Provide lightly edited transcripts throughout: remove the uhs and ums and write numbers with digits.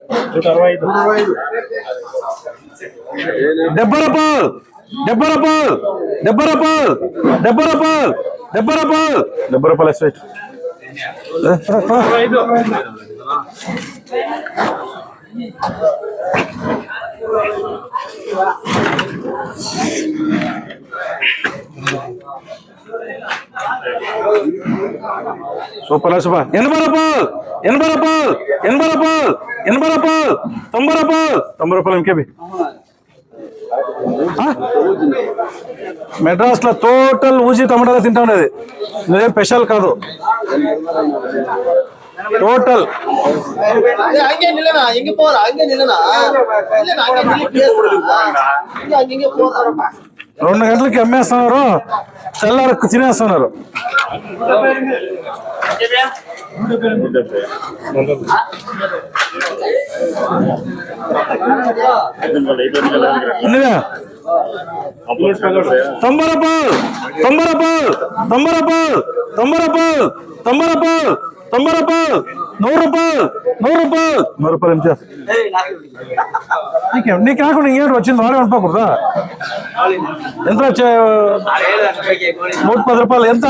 70 రూపాయలు 70 రూపాయలు 70 రూపాయలు 70 రూపాయలు 70 రూపాయలు 70 రూపాయలు స్వీట్ సూపర్ సూపర్ 80 రూపాయలు 80 రూపాయలు 80 రూపాయలు 80 రూపాయలు 90 రూపాయలు 90 రూపాయలు ఇంకేవి మెడ్రాస్ లో టోటల్ ఊజీ టమాటాలు తింటా ఉండేది ఇదేం స్పెషల్ కాదు టోటల్ 2 గంటలకి అమ్మేస్తున్నారు తెల్లారకు తినేస్తున్నారు తొంభై రూపాయలు 90 రూపాయలు 90 రూపాయలు 90 రూపాయలు 90 రూపాయలు 90 రూపాయలు 100 రూపాయలు 100 రూపాయలు 100 రూపాయలు ఏం చేస్తా నీకు రాకుండా ఇంకేంటి వచ్చింది వాడే అనుకోకూడదా ఎంత వచ్చా 110 రూపాయలు ఎంత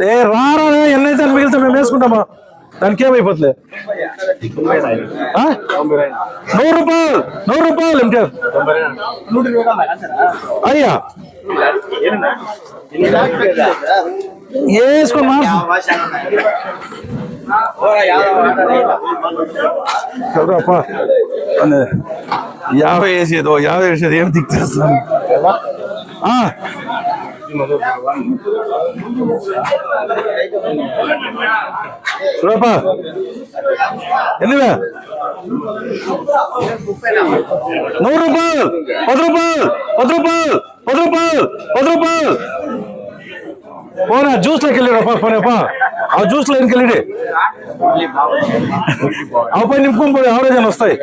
ఏ రారా ఎన్నైతే మిగిలితే మేము వేసుకుంటామా దానికి ఏమైపోతుంది 100 రూపాయలు 100 రూపాయలు ఏం అయ్యా వేసుకోమా యాభై వేసేదో 50 వేసేది ఏం దిక్కేస్తాను చూడపా ఎన్నివే 100 రూపాయలు 10 రూపాయలు 10 రూపాయలు 10 రూపాయలు 10 రూపాయలు పోనా జ్యూస్లోకి వెళ్ళాడప్పా పోనేపా ఆ జ్యూస్లో ఎందుకు వెళ్ళి ఆ పై నింపుకొని పోయి ఆవరేజ్ అని వస్తాయి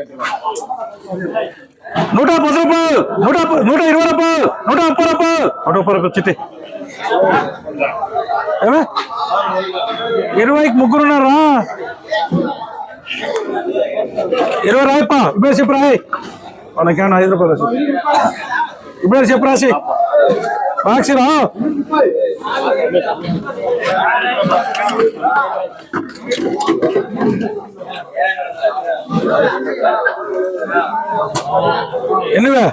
110 రూపాయలు 120 రూపాయలు 130 రూపాయలు 130 రూపాయలు చిట్టి 20కి ముగ్గురున్నారా 20 రాయప్పా ఇప్పుడు చెప్పు రాయి మనకేమన్నా 5 రూపాయలు ఇప్పుడు చెప్పు రాసి రాక్షిరా ఎన్నివే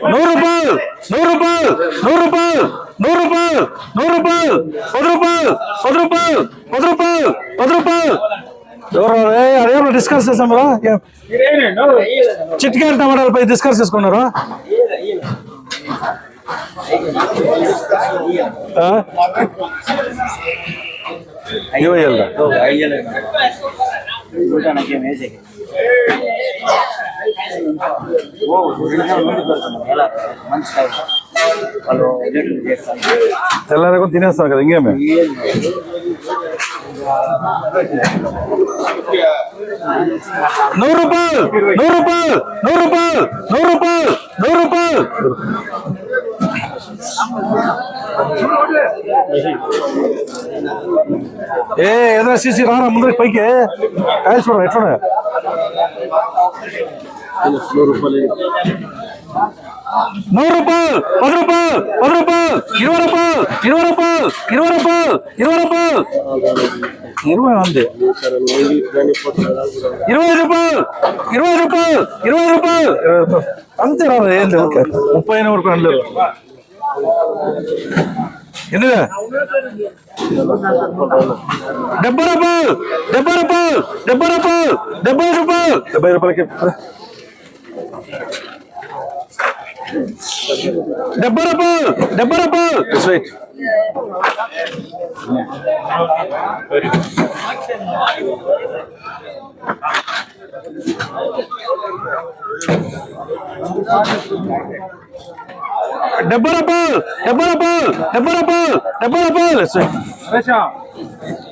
100 రూపాయలు 100 రూపాయలు 100 రూపాయలు 100 రూపాయలు 100 రూపాయలు 10 రూపాయలు 10 రూపాయలు 10 రూపాయలు 10 రూపాయలు అదేమో డిస్కస్ చేస్తాం కదా చిట్కాయల టమాటాలపై డిస్కస్ చేసుకున్నారా తెల్లారగా తినేస్తారు కదా ఇంకేమే 100 రూపాయలు 100 రూపాయలు 100 రూపాయలు 100 రూపాయలు 100 రూపాయలు ఏదో సీసీ రారా ముందరికి పైకి కాయలు చూడరా ఎట్లా 100 రూపాయలు 10 రూపాయలు 10 రూపాయలు 10 రూపాయలు 20 రూపాయలు 20 రూపాయలు 20 రూపాయలు 20 రూపాయలు 20 ఉంది 20 రూపాయలు 20 రూపాయలు 20 రూపాయలు అంతే రాదు ఏం లేదు 30 వరకు అనలేదు ఎందుకు 70 రూపాయలు 70 రూపాయలు 70 రూపాయలు 70 రూపాయలు 70 రూపాయలకి 70 రూపాయలు 70 రూపాయలు స్వీట్ డెబ్బై రూపాయలు 70 రూపాయలు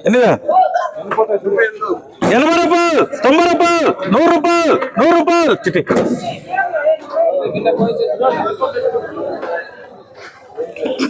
ఎన్ని 80 రూపాయలు 90 రూపాయలు 100 రూపాయలు 100 రూపాయలు చిట్టి